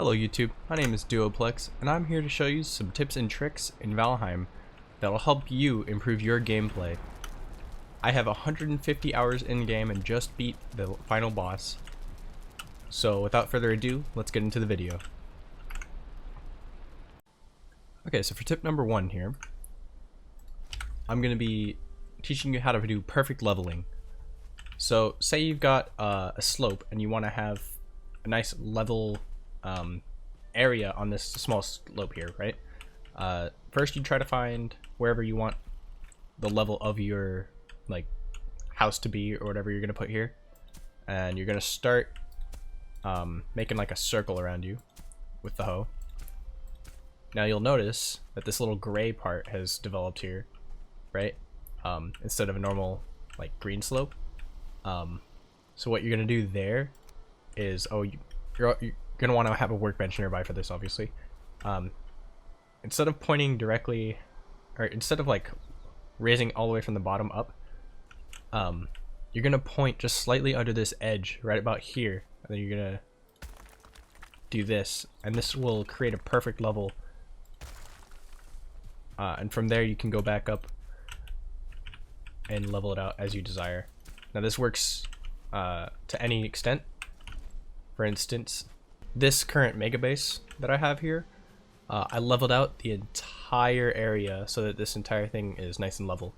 Hello YouTube, my name is Duoplex, and I'm here to show you some tips and tricks in Valheim that will help you improve your gameplay. I have 150 hours in game and just beat the final boss. So without further ado, let's get into the video. Okay, so for tip number 1 here, I'm going to be teaching you how to do perfect leveling. So say you've got a slope and you want to have a nice level area on this small slope here, right? First you try to find wherever you want the level of your house to be or whatever you're gonna put here, and you're gonna start making like a circle around you with the hoe. Now you'll notice that this little gray part has developed here, right? Instead of a normal like green slope. So what you're gonna do there is, you're gonna want to have a workbench nearby for this, obviously. Instead of pointing directly, or instead of like raising all the way from the bottom up, you're gonna point just slightly under this edge, right about here, and then you're gonna do this, and this will create a perfect level. And from there you can go back up and level it out as you desire. Now this works to any extent. For instance, this current mega base that I have here, I leveled out the entire area so that this entire thing is nice and level.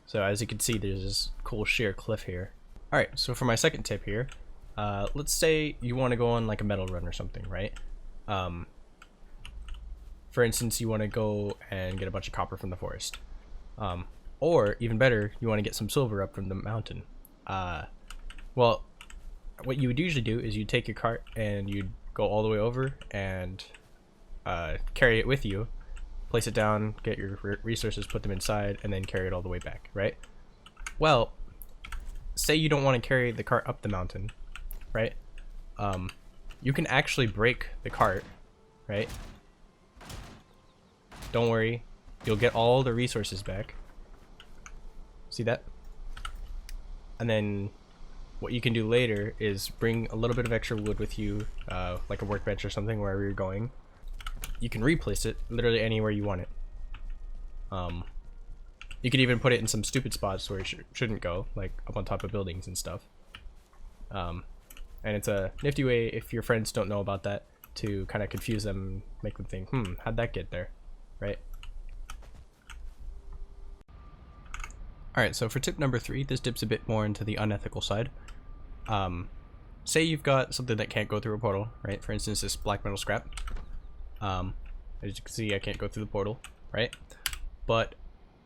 So as you can see, there's this cool sheer cliff here. Alright, so for my second tip here, let's say you want to go on like a metal run or something, right? For instance, you want to go and get a bunch of copper from the forest. Or even better, you want to get some silver up from the mountain. Well, what you would usually do is you take your cart and you'd go all the way over and carry it with you, place it down, get your resources, put them inside, and then carry it all the way back, right? Well, say you don't want to carry the cart up the mountain, right? You can actually break the cart, right? Don't worry, you'll get all the resources back. See that? And then what you can do later is bring a little bit of extra wood with you, like a workbench or something, wherever you're going. You can replace it literally anywhere you want it. You could even put it in some stupid spots where it shouldn't go, like up on top of buildings and stuff. And it's a nifty way, if your friends don't know about that, to kind of confuse them, make them think, how'd that get there, right? Alright, so for tip number 3, this dips a bit more into the unethical side. Say you've got something that can't go through a portal, right? For instance, this black metal scrap. As you can see, I can't go through the portal, right? But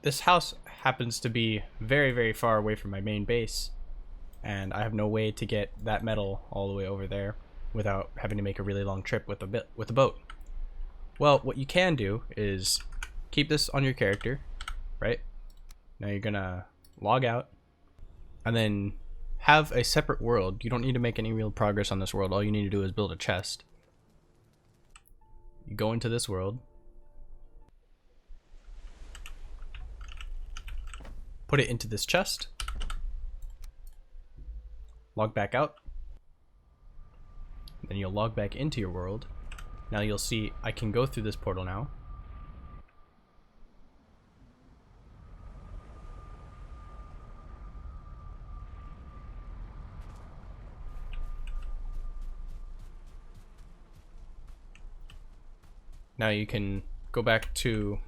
this house happens to be very, very far away from my main base, and I have no way to get that metal all the way over there without having to make a really long trip with a boat. Well, what you can do is keep this on your character, right? Now you're gonna log out and then have a separate world. You don't need to make any real progress on this world. All you need to do is build a chest. You go into this world, put it into this chest, log back out, then you'll log back into your world. Now you'll see I can go through this portal now. Now you can go back to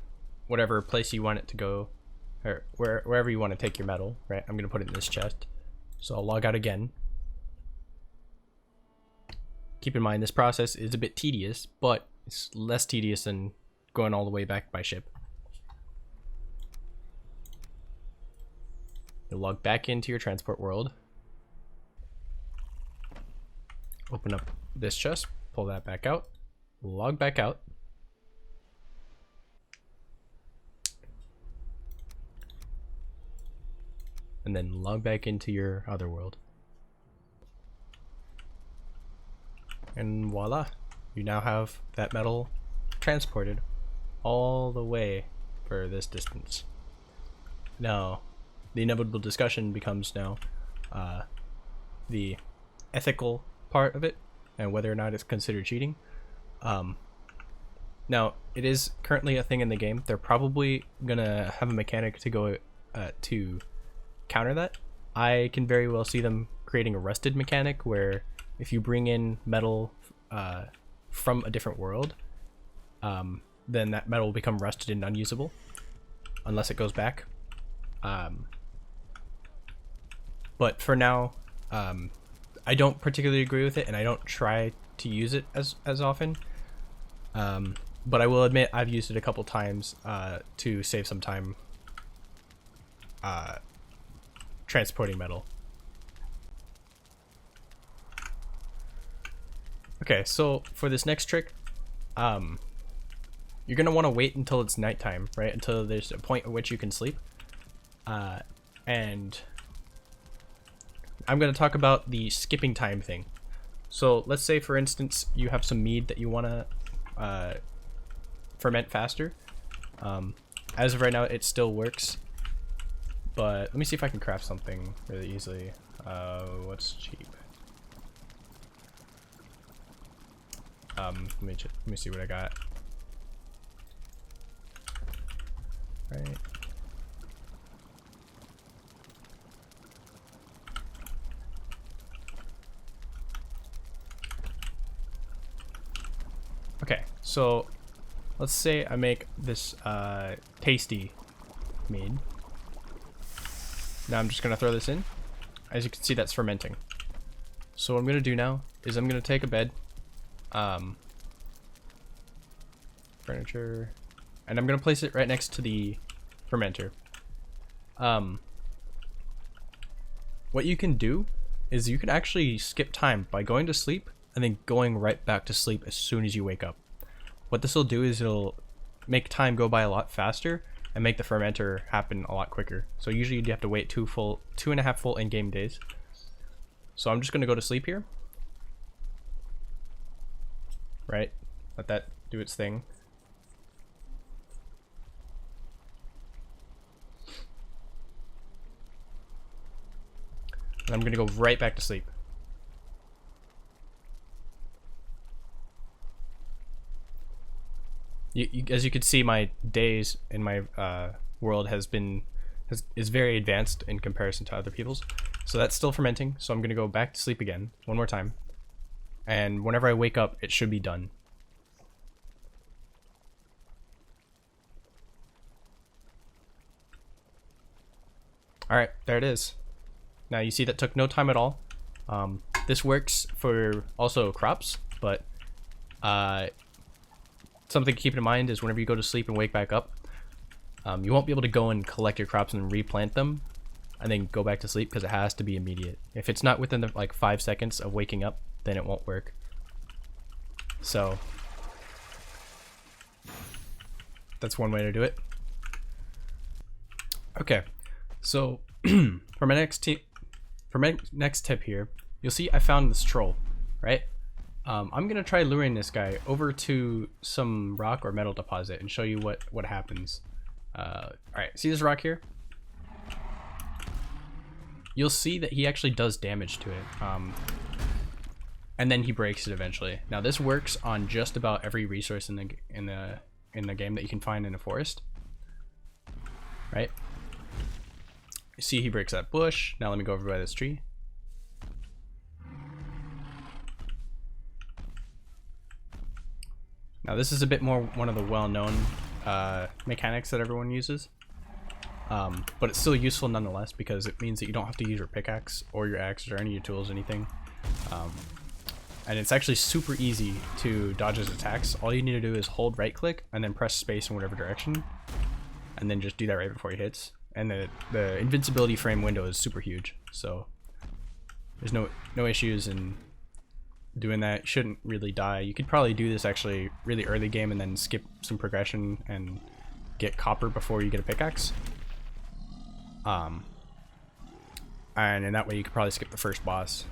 whatever place you want it to go, or wherever you want to take your metal, right? I'm gonna put it in this chest. So I'll log out again. Keep in mind this process is a bit tedious, but it's less tedious than going all the way back by ship. You'll log back into your transport world. Open up this chest, pull that back out, log back out. And then log back into your other world. And voila, you now have that metal transported all the way for this distance. Now, the inevitable discussion becomes now the ethical part of it. and whether or not it's considered cheating. Now, it is currently a thing in the game. They're probably gonna have a mechanic to go to counter that. I can very well see them creating a rusted mechanic where if you bring in metal from a different world, then that metal will become rusted and unusable unless it goes back. But for now, I don't particularly agree with it, and I don't try to use it as often. But I will admit I've used it a couple times to save some time transporting metal. Okay, so for this next trick, you're gonna want to wait until it's nighttime, right? Until there's a point at which you can sleep. And I'm gonna talk about the skipping time thing. So let's say, for instance, you have some mead that you wanna ferment faster. As of right now, it still works, but let me see if I can craft something really easily. What's cheap? Let me see what I got. Right. Okay, so let's say I make this tasty mead. Now I'm just gonna throw this in. As you can see, that's fermenting. So what I'm gonna do now is I'm gonna take a bed, furniture, and I'm gonna place it right next to the fermenter. What you can do is you can actually skip time by going to sleep and then going right back to sleep as soon as you wake up. What this will do is it'll make time go by a lot faster and make the fermenter happen a lot quicker. So usually you have to wait 2.5 full in-game days. So I'm just gonna go to sleep here. Right? Let that do its thing. And I'm gonna go right back to sleep. As you can see, my days in my world is very advanced in comparison to other people's. So that's still fermenting. So I'm gonna go back to sleep again one more time, and whenever I wake up, it should be done. All right, there it is. Now you see that took no time at all. This works for also crops, but something to keep in mind is whenever you go to sleep and wake back up, you won't be able to go and collect your crops and replant them and then go back to sleep because it has to be immediate. If it's not within the, like 5 seconds of waking up, then it won't work. So that's one way to do it. Okay, so for my next tip here, you'll see I found this troll, right? I'm gonna try luring this guy over to some rock or metal deposit and show you what happens. Alright, see this rock here? You'll see that he actually does damage to it, and then he breaks it eventually. Now this works on just about every resource in the game that you can find in a forest, right? You see he breaks that bush. Now let me go over by this tree. Now this is a bit more one of the well-known mechanics that everyone uses, but it's still useful nonetheless because it means that you don't have to use your pickaxe or your axe or any of your tools or anything, and it's actually super easy to dodge his attacks. All you need to do is hold right click and then press space in whatever direction, and then just do that right before he hits. And the invincibility frame window is super huge, so there's no issues in doing that. You shouldn't really die. You could probably do this actually really early game and then skip some progression and get copper before you get a pickaxe. And in that way you could probably skip the first boss.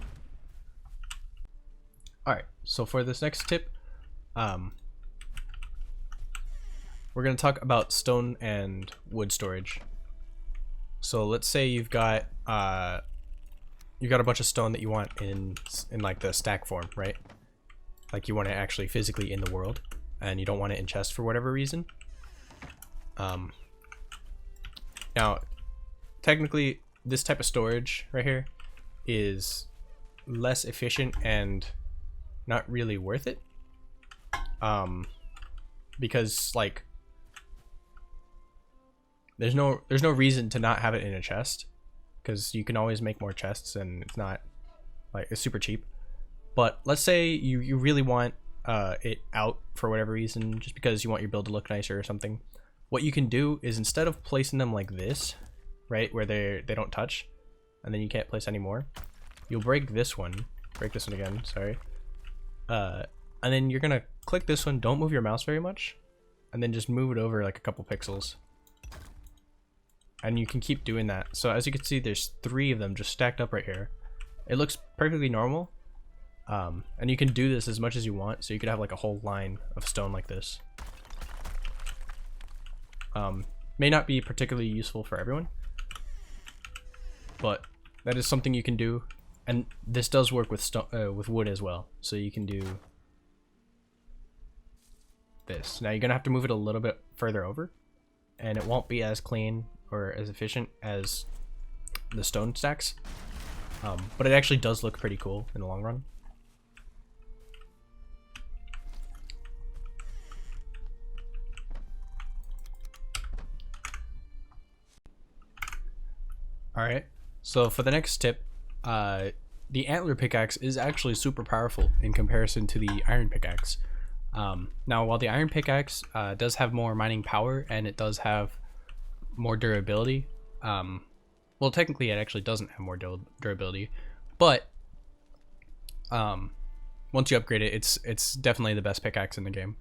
Alright, so for this next tip, we're going to talk about stone and wood storage. So let's say you've got a bunch of stone that you want in like the stack form, right? like you want it actually physically in the world, and you don't want it in chests for whatever reason. Now, technically, this type of storage right here is less efficient and not really worth it. Because like there's no reason to not have it in a chest, because you can always make more chests and it's not like it's super cheap. But let's say you really want it out for whatever reason, just because you want your build to look nicer or something. What you can do is, instead of placing them like this, right, where they don't touch and then you can't place any more, you'll break this one again, sorry, and then you're gonna click this one, don't move your mouse very much, and then just move it over like a couple pixels, and you can keep doing that. So as you can see, there's 3 of them just stacked up right here. It looks perfectly normal, and you can do this as much as you want, so you could have like a whole line of stone like this. May not be particularly useful for everyone, but that is something you can do. And this does work with with wood as well, so you can do this. Now you're gonna have to move it a little bit further over, and it won't be as clean or as efficient as the stone stacks, but it actually does look pretty cool in the long run. Alright, so for the next tip, the Antler Pickaxe is actually super powerful in comparison to the Iron Pickaxe. Now, while the Iron Pickaxe does have more mining power and it does have more durability, well, technically it actually doesn't have more durability, but once you upgrade it, it's definitely the best pickaxe in the game.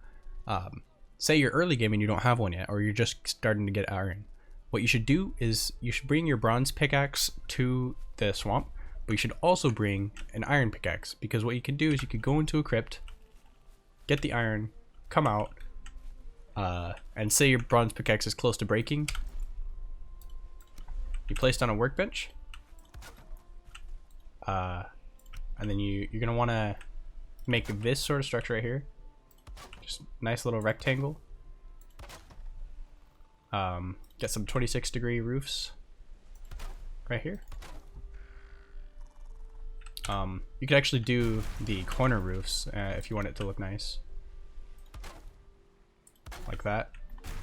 Say you're early game and you don't have one yet, or you're just starting to get iron. What you should do is you should bring your bronze pickaxe to the swamp, but you should also bring an iron pickaxe, because what you can do is you could go into a crypt, get the iron, come out, and say your bronze pickaxe is close to breaking. You place it on a workbench, and then you're gonna want to make this sort of structure right here, just nice little rectangle. Get some 26-degree roofs right here. You could actually do the corner roofs if you want it to look nice, like that.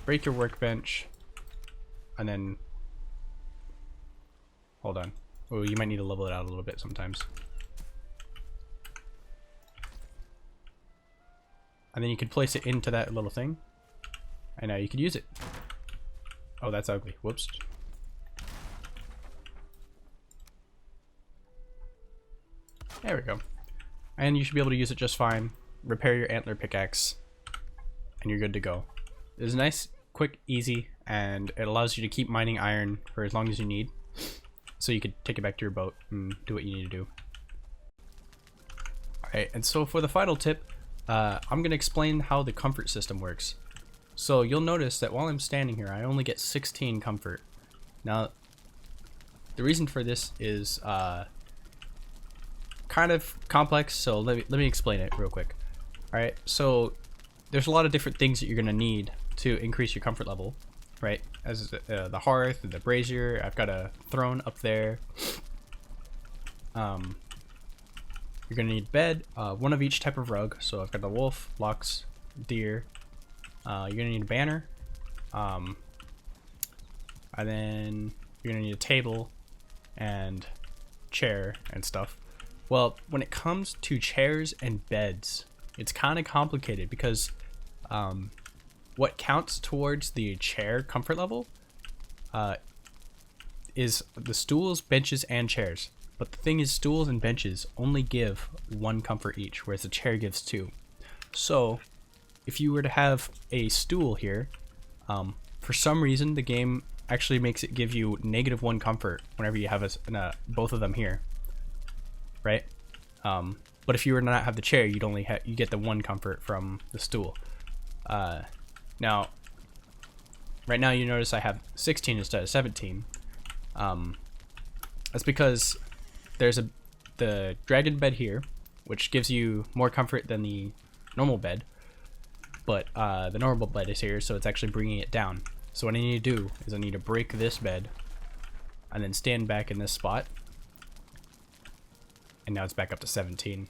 Break your workbench, and then hold on. Oh, you might need to level it out a little bit sometimes. And then you could place it into that little thing, and now you could use it. Oh, that's ugly. Whoops. There we go. And you should be able to use it just fine. Repair your Antler Pickaxe, and you're good to go. It's nice, quick, easy, and it allows you to keep mining iron for as long as you need, so you could take it back to your boat and do what you need to do. Alright, and so for the final tip, I'm going to explain how the comfort system works. So you'll notice that while I'm standing here, I only get 16 comfort. Now, the reason for this is kind of complex, so let me explain it real quick. Alright, so there's a lot of different things that you're going to need to increase your comfort level, right? As the hearth, the brazier, I've got a throne up there. You're going to need bed, one of each type of rug, so I've got the wolf, lux, deer. You're gonna need a banner, and then you're gonna need a table and chair and stuff. Well, when it comes to chairs and beds, it's kind of complicated, because what counts towards the chair comfort level is the stools, benches, and chairs. But the thing is, stools and benches only give 1 comfort each, whereas the chair gives 2. So if you were to have a stool here, for some reason the game actually makes it give you -1 comfort whenever you have both of them here, right? But if you were to not have the chair, you get the 1 comfort from the stool. Now, right now you notice I have 16 instead of 17. That's because there's the dragon bed here, which gives you more comfort than the normal bed. But the normal bed is here, so it's actually bringing it down. So what I need to do is I need to break this bed and then stand back in this spot. And now it's back up to 17.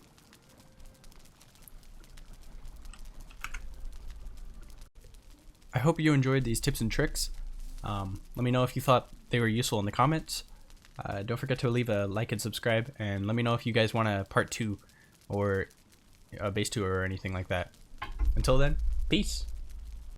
I hope you enjoyed these tips and tricks. Let me know if you thought they were useful in the comments. Don't forget to leave a like and subscribe, and let me know if you guys want a part 2 or a base 2 or anything like that. Until then, peace!